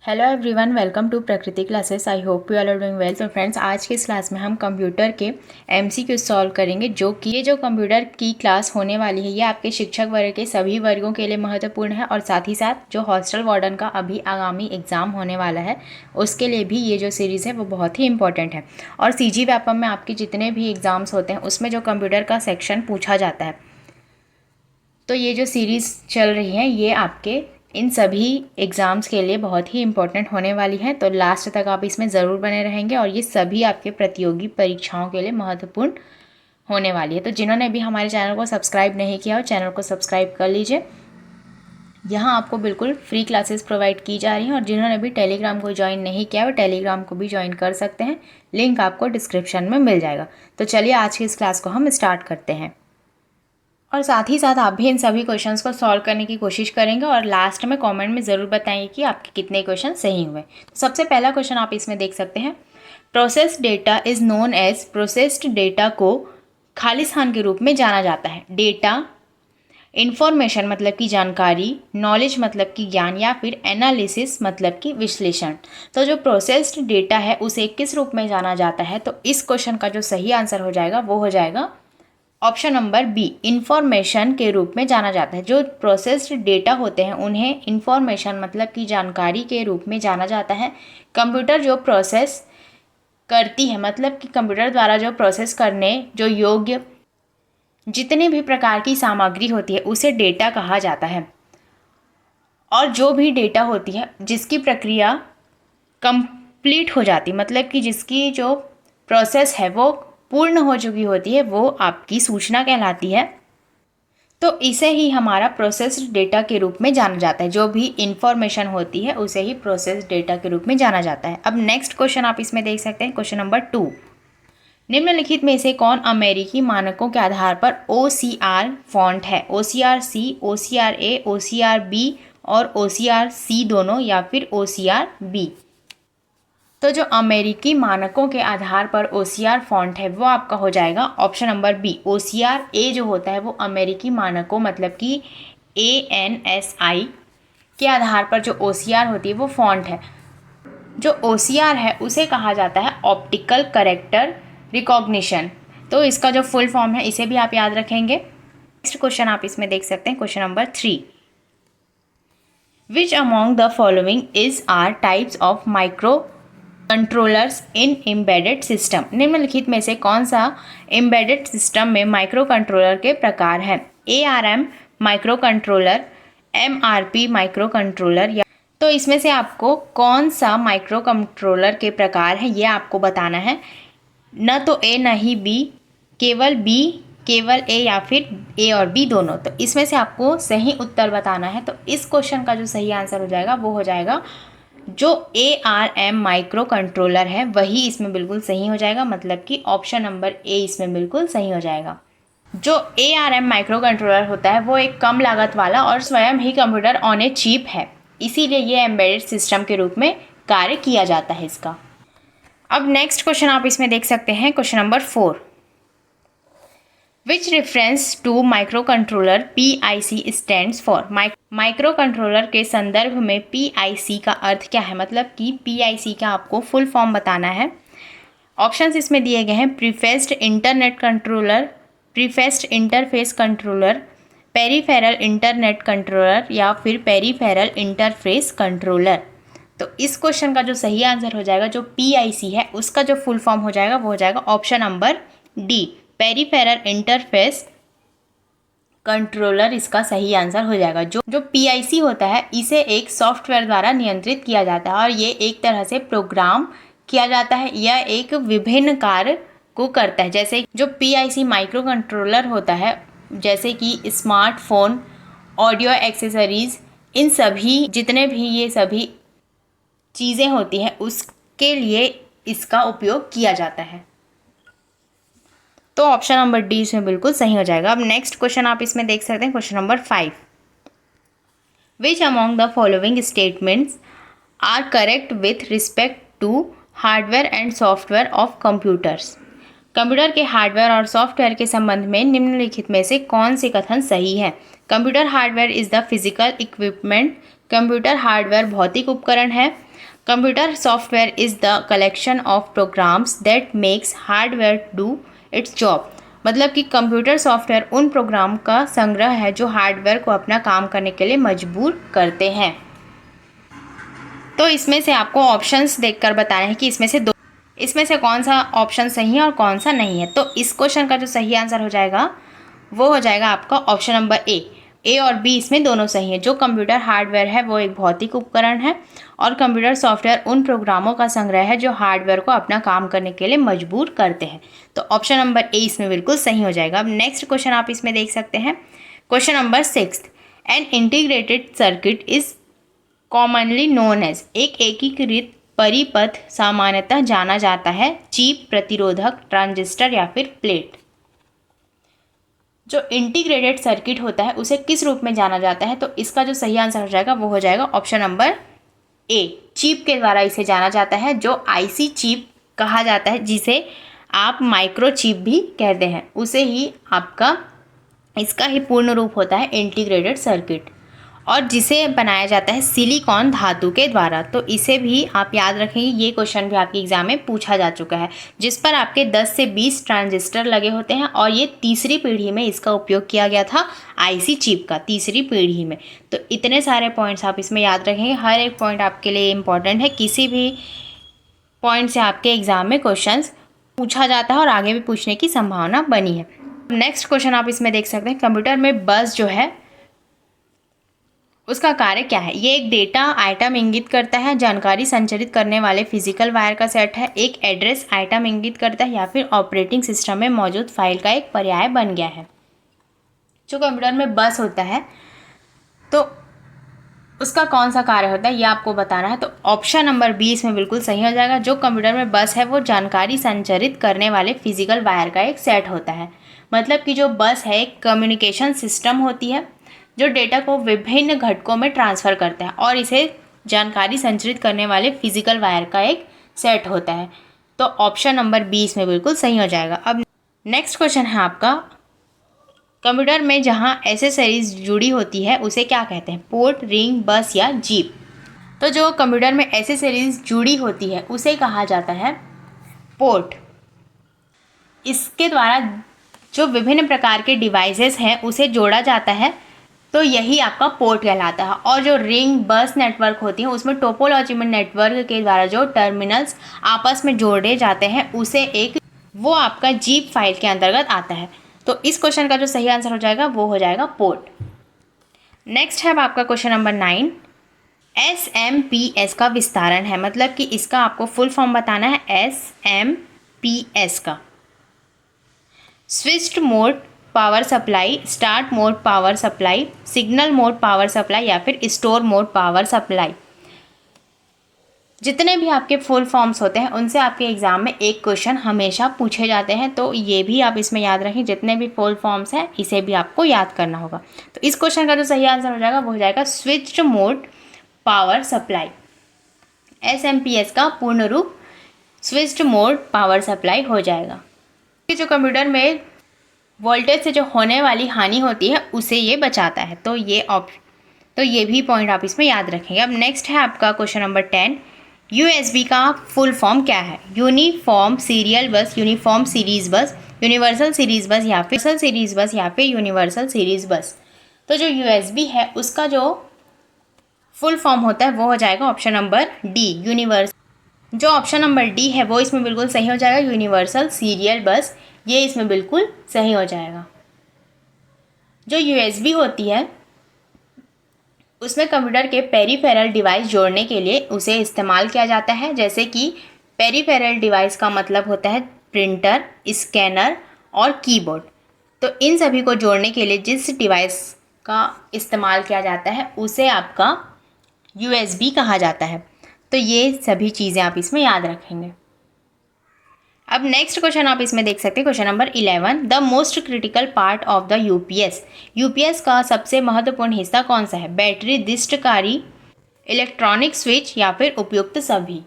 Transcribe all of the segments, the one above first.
Hello everyone, welcome to Prakriti classes. I hope you all are doing well. तो friends, आज की इस class में हम कंप्यूटर के एमसीक्यू सॉल्व करेंगे। जो कंप्यूटर की क्लास होने वाली है ये आपके शिक्षक वर्ग के सभी वर्गों के लिए महत्वपूर्ण है और साथ ही साथ जो हॉस्टल वार्डन का अभी आगामी एग्ज़ाम होने वाला है उसके लिए भी ये जो सीरीज़ है वो बहुत ही इंपॉर्टेंट है। और सीजी व्यापम में आपके जितने भी एग्ज़ाम्स होते हैं उसमें जो कंप्यूटर का सेक्शन पूछा जाता है, तो ये जो सीरीज़ चल रही है ये आपके इन सभी एग्ज़ाम्स के लिए बहुत ही इम्पोर्टेंट होने वाली है। तो लास्ट तक आप इसमें ज़रूर बने रहेंगे और ये सभी आपके प्रतियोगी परीक्षाओं के लिए महत्वपूर्ण होने वाली है। तो जिन्होंने भी हमारे चैनल को सब्सक्राइब नहीं किया हो, चैनल को सब्सक्राइब कर लीजिए। यहाँ आपको बिल्कुल फ्री क्लासेस प्रोवाइड की जा रही हैं और जिन्होंने भी टेलीग्राम को ज्वाइन नहीं किया वो टेलीग्राम को भी ज्वाइन कर सकते हैं। लिंक आपको डिस्क्रिप्शन में मिल जाएगा। तो चलिए आज की इस क्लास को हम स्टार्ट करते हैं और साथ ही साथ आप भी इन सभी क्वेश्चंस को सॉल्व करने की कोशिश करेंगे और लास्ट में कमेंट में ज़रूर बताएंगे कि आपके कितने क्वेश्चन सही हुए। तो सबसे पहला क्वेश्चन आप इसमें देख सकते हैं, processed data is known as. Processed data को खालिस्तान के रूप में जाना जाता है। डेटा, इन्फॉर्मेशन मतलब कि जानकारी, नॉलेज मतलब कि ज्ञान या फिर एनालिसिस मतलब कि विश्लेषण। तो जो प्रोसेस्ड डेटा है उसे किस रूप में जाना जाता है? तो इस क्वेश्चन का जो सही आंसर हो जाएगा वो हो जाएगा ऑप्शन नंबर बी, इंफॉर्मेशन के रूप में जाना जाता है। जो प्रोसेस्ड डेटा होते हैं उन्हें इंफॉर्मेशन मतलब कि जानकारी के रूप में जाना जाता है। कंप्यूटर जो प्रोसेस करती है मतलब कि कंप्यूटर द्वारा जो प्रोसेस करने जो योग्य जितने भी प्रकार की सामग्री होती है उसे डेटा कहा जाता है। और जो भी डेटा होती है जिसकी प्रक्रिया कंप्लीट हो जाती मतलब कि जिसकी जो प्रोसेस है वो पूर्ण हो चुकी होती है वो आपकी सूचना कहलाती है। तो इसे ही हमारा प्रोसेस्ड डेटा के रूप में जाना जाता है। जो भी इंफॉर्मेशन होती है उसे ही प्रोसेस्ड डेटा के रूप में जाना जाता है। अब नेक्स्ट क्वेश्चन आप इसमें देख सकते हैं, क्वेश्चन नंबर 2, निम्नलिखित में से कौन अमेरिकी मानकों के आधार पर OCR फॉन्ट है? OCR-C, OCR-A, OCR-B और OCR-C दोनों या फिर OCR-B? तो जो अमेरिकी मानकों के आधार पर OCR फॉन्ट है वो आपका हो जाएगा ऑप्शन नंबर बी। OCR-A जो होता है वो अमेरिकी मानकों मतलब कि ANSI के आधार पर जो OCR होती है वो फॉन्ट है। जो OCR है उसे कहा जाता है ऑप्टिकल कैरेक्टर रिकॉग्निशन। तो इसका जो फुल फॉर्म है इसे भी आप याद रखेंगे। नेक्स्ट क्वेश्चन आप इसमें देख सकते हैं, question number 3, which among the following is are types of micro controllers in embedded system? निम्नलिखित में से कौन सा एम्बेडेड सिस्टम में माइक्रो कंट्रोलर के प्रकार हैं? ARM micro controller, MRP micro controller या तो इसमें से आपको कौन सा माइक्रो कंट्रोलर के प्रकार है ये आपको बताना है। न तो A न ही B, केवल B, केवल A या फिर A और B दोनों। तो इसमें से आपको सही उत्तर बताना है। तो इस क्वेश्चन का जो सही आंसर हो जाएगा वो हो जाएगा जो ARM माइक्रो कंट्रोलर है वही इसमें बिल्कुल सही हो जाएगा, मतलब कि ऑप्शन नंबर ए इसमें बिल्कुल सही हो जाएगा। जो ARM माइक्रो कंट्रोलर होता है वो एक कम लागत वाला और स्वयं ही कंप्यूटर ऑन ए चिप है, इसीलिए ये एम्बेडेड सिस्टम के रूप में कार्य किया जाता है इसका। अब नेक्स्ट क्वेश्चन आप इसमें देख सकते हैं, question number 4, which reference to micro controller PIC stands for? Micro controller के संदर्भ में PIC का अर्थ क्या है, मतलब कि PIC का आपको फुल फॉर्म बताना है। ऑप्शंस इसमें दिए गए हैं, prefaced internet controller, prefaced interface controller, peripheral internet controller या फिर पेरीफेरल इंटरफेस कंट्रोलर। तो इस क्वेश्चन का जो सही आंसर हो जाएगा जो PIC है उसका जो फुल फॉर्म हो जाएगा वो हो जाएगा option number D, peripheral interface controller इसका सही आंसर हो जाएगा। जो PIC होता है इसे एक सॉफ्टवेयर द्वारा नियंत्रित किया जाता है और ये एक तरह से प्रोग्राम किया जाता है। यह एक विभिन्न कार्य को करता है। जैसे जो PIC माइक्रो कंट्रोलर होता है जैसे कि स्मार्टफोन, ऑडियो एक्सेसरीज, इन सभी जितने भी ये सभी चीज़ें होती हैं उसके लिए इसका उपयोग किया जाता है। तो ऑप्शन नंबर डी इसमें बिल्कुल सही हो जाएगा। अब नेक्स्ट क्वेश्चन आप इसमें देख सकते हैं, question number 5, which among the following statements are correct with respect to hardware and software of computers? Computer के हार्डवेयर और सॉफ्टवेयर के संबंध में निम्नलिखित में से कौन से कथन सही है? Computer hardware is the physical equipment computer hardware भौतिक उपकरण है। Computer software is the collection of programs that makes hardware do it's job. मतलब कि कंप्यूटर सॉफ्टवेयर उन प्रोग्राम का संग्रह है जो हार्डवेयर को अपना काम करने के लिए मजबूर करते हैं। तो इसमें से आपको ऑप्शंस देखकर बताना है कि इसमें से कौन सा ऑप्शन सही है और कौन सा नहीं है। तो इस क्वेश्चन का जो सही आंसर हो जाएगा वो हो जाएगा आपका ऑप्शन नंबर ए और बी, इसमें दोनों सही है। जो कंप्यूटर हार्डवेयर है वो एक भौतिक उपकरण है और कंप्यूटर सॉफ्टवेयर उन प्रोग्रामों का संग्रह है जो हार्डवेयर को अपना काम करने के लिए मजबूर करते हैं। तो ऑप्शन नंबर ए इसमें बिल्कुल सही हो जाएगा। अब नेक्स्ट क्वेश्चन आप इसमें देख सकते हैं, question number 6, an integrated circuit is commonly known as. एक एकीकृत परिपथ सामान्यतः जाना जाता है चिप, प्रतिरोधक, ट्रांजिस्टर या फिर प्लेट। जो इंटीग्रेटेड सर्किट होता है उसे किस रूप में जाना जाता है? तो इसका जो सही आंसर हो जाएगा वो हो जाएगा ऑप्शन नंबर ए, चिप के द्वारा इसे जाना जाता है, जो आईसी चिप कहा जाता है, जिसे आप माइक्रो चिप भी कहते हैं, उसे ही आपका इसका ही पूर्ण रूप होता है इंटीग्रेटेड सर्किट, और जिसे बनाया जाता है सिलिकॉन धातु के द्वारा। तो इसे भी आप याद रखेंगे, ये क्वेश्चन भी आपके एग्जाम में पूछा जा चुका है, जिस पर आपके 10 से 20 ट्रांजिस्टर लगे होते हैं और ये तीसरी पीढ़ी में इसका उपयोग किया गया था, आईसी चिप का तीसरी पीढ़ी में। तो इतने सारे पॉइंट्स आप इसमें याद रखेंगे, हर एक पॉइंट आपके लिए इम्पॉर्टेंट है। किसी भी पॉइंट से आपके एग्जाम में क्वेश्चन पूछा जाता है और आगे भी पूछने की संभावना बनी है। नेक्स्ट क्वेश्चन आप इसमें देख सकते हैं, कंप्यूटर में बस जो है उसका कार्य क्या है? ये एक डेटा आइटम इंगित करता है, जानकारी संचारित करने वाले फिजिकल वायर का सेट है, एक एड्रेस आइटम इंगित करता है, या फिर ऑपरेटिंग सिस्टम में मौजूद फाइल का एक पर्याय बन गया है। जो कंप्यूटर में बस होता है तो उसका कौन सा कार्य होता है ये आपको बताना है। तो ऑप्शन नंबर बी इसमें बिल्कुल सही हो जाएगा। जो कंप्यूटर में बस है वो जानकारी संचारित करने वाले फिजिकल वायर का एक सेट होता है। मतलब कि जो बस है एक कम्युनिकेशन सिस्टम होती है जो डेटा को विभिन्न घटकों में ट्रांसफ़र करता है और इसे जानकारी संचारित करने वाले फिजिकल वायर का एक सेट होता है। तो ऑप्शन नंबर बी इसमें बिल्कुल सही हो जाएगा। अब नेक्स्ट क्वेश्चन है आपका, कंप्यूटर में जहां एसेसरीज जुड़ी होती है उसे क्या कहते हैं? पोर्ट, रिंग, बस या जीप। तो जो कंप्यूटर में एसेसरीज जुड़ी होती है उसे कहा जाता है पोर्ट। इसके द्वारा जो विभिन्न प्रकार के डिवाइसेस हैं उसे जोड़ा जाता है, तो यही आपका पोर्ट कहलाता है। और जो रिंग बस नेटवर्क होती है उसमें टोपोलॉजी में नेटवर्क के द्वारा जो टर्मिनल्स आपस में जोड़े जाते हैं उसे वो आपका जीप फाइल के अंतर्गत आता है। तो इस क्वेश्चन का जो सही आंसर हो जाएगा वो हो जाएगा पोर्ट। नेक्स्ट है आपका क्वेश्चन नंबर 9, SMPS का विस्तारण है, मतलब कि इसका आपको फुल फॉर्म बताना है SMPS का। Switched mode power supply, start mode power supply, signal mode power supply या फिर स्टोर मोड पावर सप्लाई। जितने भी आपके फुल फॉर्म्स होते हैं उनसे आपके एग्जाम में एक क्वेश्चन हमेशा पूछे जाते हैं, तो ये भी आप इसमें याद रखें। जितने भी फुल फॉर्म्स हैं इसे भी आपको याद करना होगा। तो इस क्वेश्चन का जो सही आंसर हो जाएगा वो हो जाएगा switched mode power supply. SMPS का पूर्ण रूप स्विच्ड मोड पावर सप्लाई हो जाएगा। जो कंप्यूटर में वोल्टेज से जो होने वाली हानि होती है उसे ये बचाता है। तो ये भी पॉइंट आप इसमें याद रखेंगे। अब नेक्स्ट है आपका क्वेश्चन नंबर 10, USB का फुल फॉर्म क्या है? यूनिफॉर्म सीरियल बस, यूनिफॉर्म सीरीज बस, यूनिवर्सल सीरीज बस या फिर यूनिवर्सल सीरीज बस। तो जो USB है उसका जो फुल फॉर्म होता है वो हो जाएगा ऑप्शन नंबर डी, यूनिवर्सल। जो ऑप्शन नंबर डी है वो इसमें बिल्कुल सही हो जाएगा, यूनिवर्सल सीरियल बस, ये इसमें बिल्कुल सही हो जाएगा। जो USB होती है उसमें कंप्यूटर के पेरिफेरल डिवाइस जोड़ने के लिए उसे इस्तेमाल किया जाता है। जैसे कि पेरिफेरल डिवाइस का मतलब होता है प्रिंटर, स्कैनर और कीबोर्ड। तो इन सभी को जोड़ने के लिए जिस डिवाइस का इस्तेमाल किया जाता है उसे आपका USB कहा जाता है। तो ये सभी चीज़ें आप इसमें याद रखेंगे। अब नेक्स्ट क्वेश्चन आप इसमें देख सकते हैं, question number 11, the most critical part of the UPS का सबसे महत्वपूर्ण हिस्सा कौन सा है? बैटरी, दृष्टकारी, इलेक्ट्रॉनिक स्विच या फिर उपयुक्त सभी।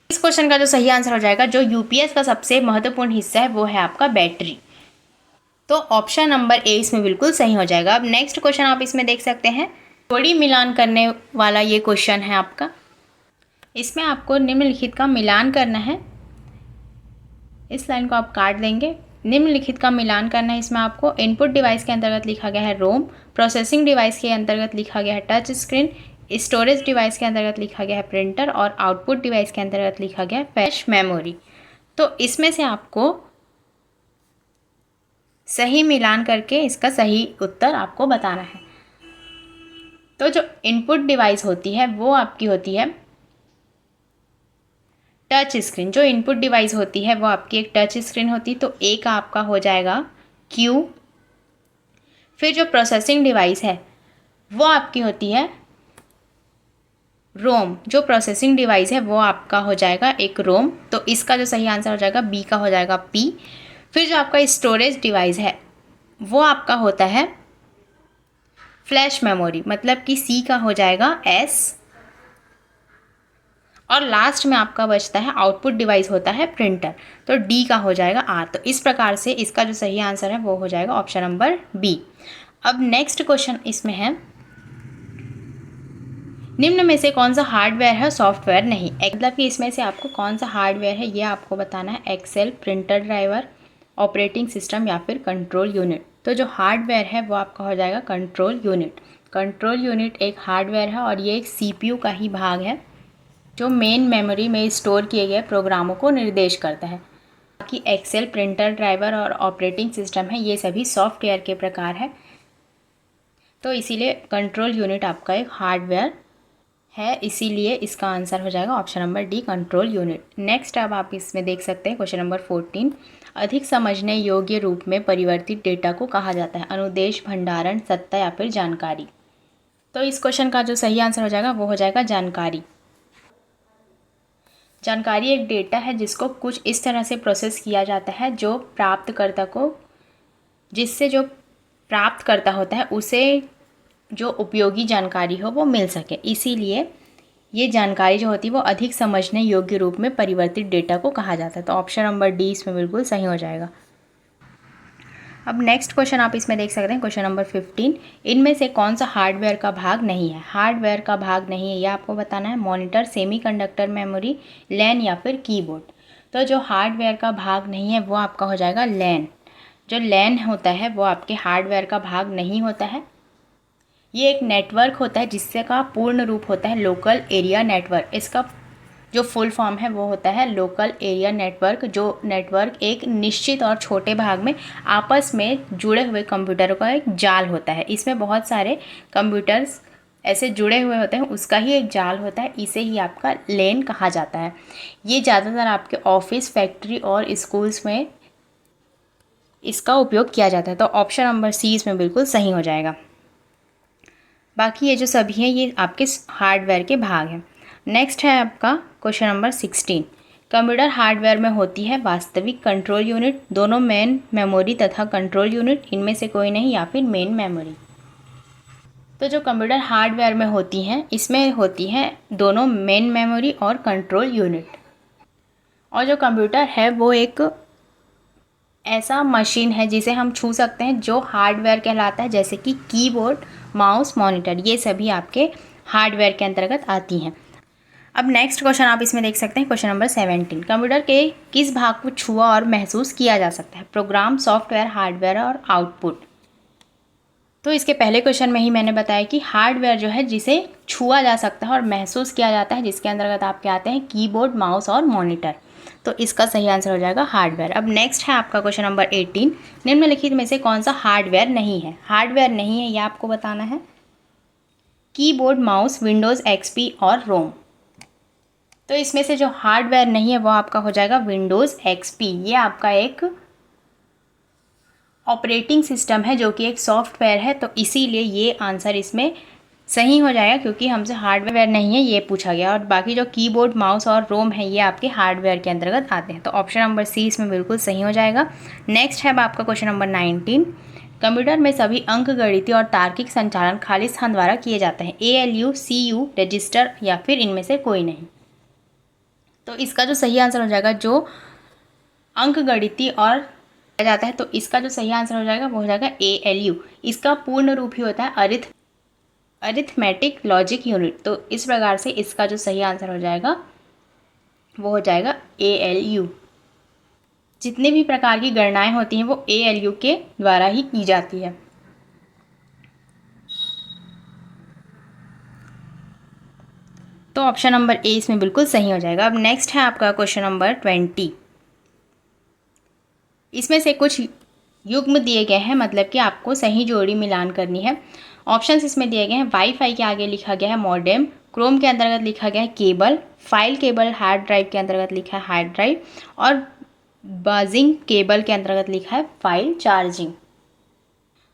इस क्वेश्चन का जो सही आंसर हो जाएगा, जो यूपीएस का सबसे महत्वपूर्ण हिस्सा है वो है आपका बैटरी। तो ऑप्शन नंबर ए इसमें बिल्कुल सही हो जाएगा। अब नेक्स्ट क्वेश्चन आप इसमें देख सकते हैं, जोड़ी मिलान करने वाला ये क्वेश्चन है आपका। इसमें आपको निम्नलिखित का मिलान करना है। इस लाइन को आप काट देंगे। निम्नलिखित का मिलान करना है। इसमें आपको इनपुट डिवाइस के अंतर्गत लिखा गया है रोम, प्रोसेसिंग डिवाइस के अंतर्गत लिखा गया है टच स्क्रीन, स्टोरेज डिवाइस के अंतर्गत लिखा गया है प्रिंटर और आउटपुट डिवाइस के अंतर्गत लिखा गया है फ्लैश मेमोरी। तो इसमें से आपको सही मिलान करके इसका सही उत्तर आपको बताना है। तो जो इनपुट डिवाइस होती है वो आपकी होती है टच स्क्रीन। जो इनपुट डिवाइस होती है वो आपकी एक टच स्क्रीन होती है, तो ए का आपका हो जाएगा क्यू। फिर जो प्रोसेसिंग डिवाइस है वो आपकी होती है रोम। जो प्रोसेसिंग डिवाइस है वो आपका हो जाएगा एक रोम, तो इसका जो सही आंसर हो जाएगा बी का हो जाएगा पी। फिर जो आपका स्टोरेज डिवाइस है वो आपका होता है फ्लैश मेमोरी, मतलब कि सी का हो जाएगा एस। और लास्ट में आपका बचता है आउटपुट डिवाइस होता है प्रिंटर, तो डी का हो जाएगा आर। तो इस प्रकार से इसका जो सही आंसर है वो हो जाएगा ऑप्शन नंबर बी। अब नेक्स्ट क्वेश्चन इसमें है, निम्न में से कौन सा हार्डवेयर है सॉफ्टवेयर नहीं। मतलब कि इसमें से आपको कौन सा हार्डवेयर है ये आपको बताना है। Excel, printer driver, operating system या फिर कंट्रोल यूनिट। तो जो हार्डवेयर है वो आपका हो जाएगा कंट्रोल यूनिट। कंट्रोल यूनिट एक हार्डवेयर है और ये एक सीपीयू का ही भाग है जो मेन मेमोरी में स्टोर किए गए प्रोग्रामों को निर्देश करता है। बाकी एक्सेल, प्रिंटर ड्राइवर और ऑपरेटिंग सिस्टम है ये सभी सॉफ्टवेयर के प्रकार है, तो इसीलिए कंट्रोल यूनिट आपका एक हार्डवेयर है, इसीलिए इसका आंसर हो जाएगा option number D control unit. Next अब आप इसमें देख सकते हैं क्वेश्चन नंबर 14, अधिक समझने योग्य रूप में परिवर्तित डेटा को कहा जाता है। अनुदेश, भंडारण, सत्ता या फिर जानकारी। तो इस क्वेश्चन का जो सही आंसर हो जाएगा वो हो जाएगा जानकारी। जानकारी एक डेटा है जिसको कुछ इस तरह से प्रोसेस किया जाता है जो प्राप्तकर्ता को, जिससे जो प्राप्तकर्ता होता है उसे जो उपयोगी जानकारी हो वो मिल सके, इसीलिए ये जानकारी जो होती है वो अधिक समझने योग्य रूप में परिवर्तित डेटा को कहा जाता है। तो ऑप्शन नंबर डी इसमें बिल्कुल सही हो जाएगा। अब नेक्स्ट क्वेश्चन आप इसमें देख सकते हैं क्वेश्चन नंबर 15, इनमें से कौन सा हार्डवेयर का भाग नहीं है। हार्डवेयर का भाग नहीं है यह आपको बताना है। मॉनिटर, सेमीकंडक्टर मेमोरी, लैन या फिर कीबोर्ड। तो जो हार्डवेयर का भाग नहीं है वो आपका हो जाएगा लैन। जो लैन होता है वो आपके हार्डवेयर का भाग नहीं होता है। ये एक नेटवर्क होता है जिससे का पूर्ण रूप होता है लोकल एरिया नेटवर्क। इसका जो फुल फॉर्म है वो होता है लोकल एरिया नेटवर्क। जो नेटवर्क एक निश्चित और छोटे भाग में आपस में जुड़े हुए कंप्यूटरों का एक जाल होता है। इसमें बहुत सारे कंप्यूटर्स ऐसे जुड़े हुए होते हैं, उसका ही एक जाल होता है, इसे ही आपका लेन कहा जाता है। ये ज़्यादातर आपके ऑफिस, फैक्ट्री और स्कूल्स में इसका उपयोग किया जाता है। तो ऑप्शन नंबर सी इसमें बिल्कुल सही हो जाएगा। बाकी ये जो सभी हैं ये आपके हार्डवेयर के भाग हैं। नेक्स्ट है आपका क्वेश्चन नंबर 16, कंप्यूटर हार्डवेयर में होती है वास्तविक, कंट्रोल यूनिट, दोनों मेन मेमोरी तथा कंट्रोल यूनिट, इनमें से कोई नहीं या फिर मेन मेमोरी। तो जो कंप्यूटर हार्डवेयर में होती हैं इसमें होती हैं दोनों मेन मेमोरी और कंट्रोल यूनिट। और जो कंप्यूटर है वो एक ऐसा मशीन है जिसे हम छू सकते हैं जो हार्डवेयर कहलाता है, जैसे कि कीबोर्ड, माउस, मॉनिटर, ये सभी आपके हार्डवेयर के अंतर्गत आती हैं। अब नेक्स्ट क्वेश्चन आप इसमें देख सकते हैं क्वेश्चन नंबर 17, कंप्यूटर के किस भाग को छुआ और महसूस किया जा सकता है। प्रोग्राम, सॉफ्टवेयर, हार्डवेयर और आउटपुट। तो इसके पहले क्वेश्चन में ही मैंने बताया कि हार्डवेयर जो है जिसे छुआ जा सकता है और महसूस किया जाता है, जिसके अंतर्गत आपके आते हैं कीबोर्ड, माउस और मॉनिटर। तो इसका सही आंसर हो जाएगा हार्डवेयर। अब नेक्स्ट है आपका क्वेश्चन नंबर 18, निम्नलिखित में से कौन सा हार्डवेयर नहीं है। हार्डवेयर नहीं है यह आपको बताना है। कीबोर्ड, माउस, विंडोज़ एक्सपी और रोम। तो इसमें से जो हार्डवेयर नहीं है वो आपका हो जाएगा विंडोज़ एक्सपी। ये आपका एक ऑपरेटिंग सिस्टम है जो कि एक सॉफ्टवेयर है, तो इसीलिए ये आंसर इसमें सही हो जाएगा क्योंकि हमसे हार्डवेयर नहीं है ये पूछा गया। और बाकी जो कीबोर्ड, माउस और रोम है ये आपके हार्डवेयर के अंतर्गत आते हैं। तो ऑप्शन नंबर सी इसमें बिल्कुल सही हो जाएगा। नेक्स्ट है आपका क्वेश्चन नंबर 19, कंप्यूटर में सभी अंकगणितीय और तार्किक संचालन खाली स्थान द्वारा किए जाते हैं। ALU, CU, रजिस्टर या फिर इनमें से कोई नहीं। तो इसका जो सही आंसर हो जाएगा जो अंकगणितीय और जाता है, तो इसका जो सही आंसर हो जाएगा वो हो जाएगा ALU। इसका पूर्ण रूप ही होता है अरिथमेटिक लॉजिक यूनिट। तो इस प्रकार से इसका जो सही आंसर हो जाएगा वो हो जाएगा ALU। जितने भी प्रकार की गणनाएं होती हैं वो ALU के द्वारा ही की जाती है। तो ऑप्शन नंबर ए इसमें बिल्कुल सही हो जाएगा। अब नेक्स्ट है आपका क्वेश्चन नंबर 20। इसमें से कुछ युग्म दिए गए हैं, मतलब कि आपको सही जोड़ी मिलान करनी है। ऑप्शंस इसमें दिए गए हैं। वाईफाई के आगे लिखा गया है मॉडेम, क्रोम के अंतर्गत लिखा गया है cable, file cable hard drive के अंतर्गत लिखा है हार्ड ड्राइव, और बाजिंग केबल के अंतर्गत लिखा है फाइल चार्जिंग।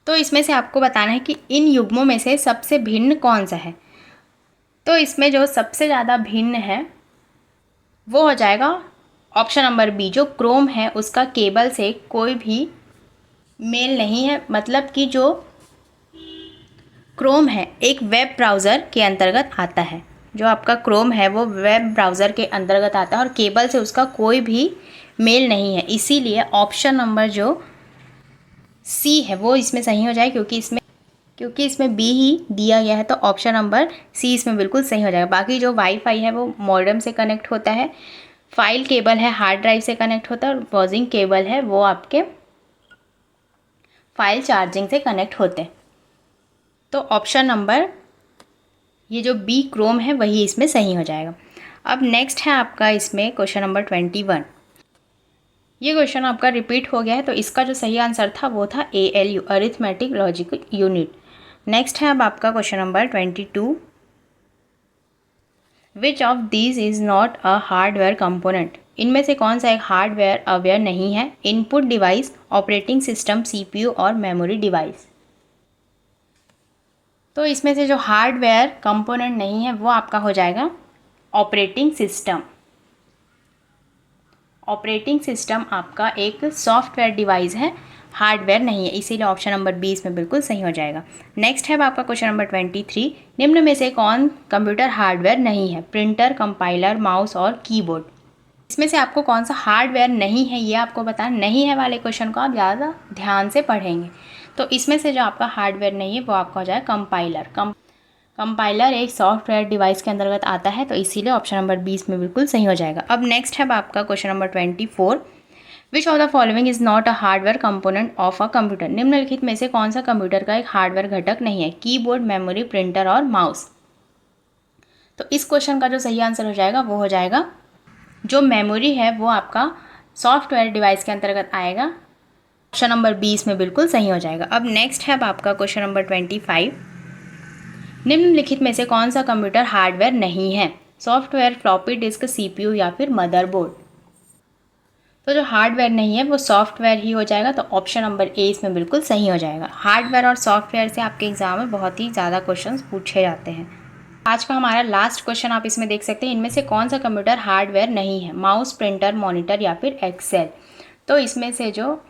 तो इसमें से आपको बताना है कि इन युग्मों में से सबसे भिन्न कौन सा है। तो इसमें जो सबसे ज़्यादा भिन्न है वो हो जाएगा ऑप्शन नंबर बी। जो क्रोम है उसका केबल से कोई भी मेल नहीं है, मतलब कि जो क्रोम है एक वेब ब्राउज़र के अंतर्गत आता है। जो आपका क्रोम है वो वेब ब्राउज़र के अंतर्गत आता है और केबल से उसका कोई भी मेल नहीं है। इसीलिए ऑप्शन नंबर जो सी है वो इसमें सही हो जाए, क्योंकि इसमें बी ही दिया गया है। तो ऑप्शन नंबर सी इसमें बिल्कुल सही हो जाएगा। बाकी जो वाईफाई है वो मॉडेम से कनेक्ट होता है, फाइल केबल है हार्ड ड्राइव से कनेक्ट होता है, और बाजिंग केबल है वो आपके फाइल चार्जिंग से कनेक्ट होते हैं। तो ऑप्शन नंबर ये जो बी क्रोम है वही इसमें सही हो जाएगा। अब नेक्स्ट है आपका इसमें क्वेश्चन नंबर 21। ये क्वेश्चन आपका रिपीट हो गया है, तो इसका जो सही आंसर था वो था ALU arithmetic logic unit. Next है अब आपका question number 22। Which of these is not a hardware component. इनमें से कौन सा एक हार्डवेयर अवेयर नहीं है। Input device, operating system, CPU और मेमोरी डिवाइस। तो इसमें से जो हार्डवेयर कंपोनेंट नहीं है वो आपका हो जाएगा ऑपरेटिंग सिस्टम। ऑपरेटिंग सिस्टम आपका एक सॉफ्टवेयर डिवाइस है, हार्डवेयर नहीं है, इसीलिए ऑप्शन नंबर बी इसमें बिल्कुल सही हो जाएगा। नेक्स्ट है आपका क्वेश्चन नंबर 23। निम्न में से कौन कंप्यूटर हार्डवेयर नहीं है। प्रिंटर, कंपाइलर, माउस और कीबोर्ड। इसमें से आपको कौन सा हार्डवेयर नहीं है ये आपको बताना नहीं है। वाले क्वेश्चन को आप ज़्यादा ध्यान से पढ़ेंगे। तो इसमें से जो आपका हार्डवेयर नहीं है वो आपका हो जाएगा कंपाइलर। कंपाइलर एक सॉफ्टवेयर डिवाइस के अंतर्गत आता है, तो इसीलिए ऑप्शन नंबर 20 में बिल्कुल सही हो जाएगा। अब नेक्स्ट है आपका question number 24। Which of the following is not a hardware component of a computer. निम्नलिखित में से कौन सा कंप्यूटर का एक हार्डवेयर घटक नहीं है। कीबोर्ड, मेमोरी, प्रिंटर और माउस। तो इस क्वेश्चन का जो सही आंसर हो जाएगा वो हो जाएगा जो मेमोरी है वो आपका सॉफ्टवेयर डिवाइस के अंतर्गत आएगा। ऑप्शन नंबर 20 में बिल्कुल सही हो जाएगा। अब नेक्स्ट है आपका क्वेश्चन नंबर 25। निम्नलिखित में से कौन सा कंप्यूटर हार्डवेयर नहीं है। सॉफ्टवेयर, फ्लॉपी डिस्क, CPU या फिर मदरबोर्ड। तो जो हार्डवेयर नहीं है वो सॉफ्टवेयर ही हो जाएगा। तो ऑप्शन नंबर ए इसमें बिल्कुल सही हो जाएगा। हार्डवेयर और सॉफ्टवेयर से आपके एग्जाम में बहुत ही ज़्यादा क्वेश्चंस पूछे जाते हैं। आज का हमारा लास्ट क्वेश्चन आप इसमें देख सकते हैं। इनमें से कौन सा कंप्यूटर हार्डवेयर नहीं है। माउस, प्रिंटर, मॉनिटर या फिर एक्सेल। तो इसमें से जो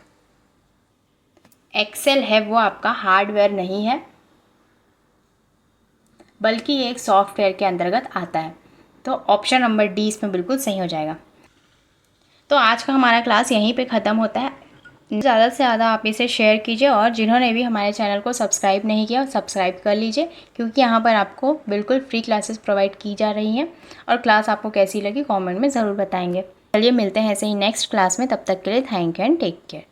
एक्सेल है वो आपका हार्डवेयर नहीं है, बल्कि ये एक सॉफ्टवेयर के अंतर्गत आता है। तो ऑप्शन नंबर डी इसमें बिल्कुल सही हो जाएगा। तो आज का हमारा क्लास यहीं पे ख़त्म होता है। ज़्यादा से ज़्यादा आप इसे शेयर कीजिए, और जिन्होंने भी हमारे चैनल को सब्सक्राइब नहीं किया सब्सक्राइब कर लीजिए, क्योंकि यहाँ पर आपको बिल्कुल फ्री क्लासेस प्रोवाइड की जा रही हैं। और क्लास आपको कैसी लगी कमेंट में ज़रूर बताएंगे। चलिए मिलते हैं ऐसे ही नेक्स्ट क्लास में। तब तक के लिए thank you and take care.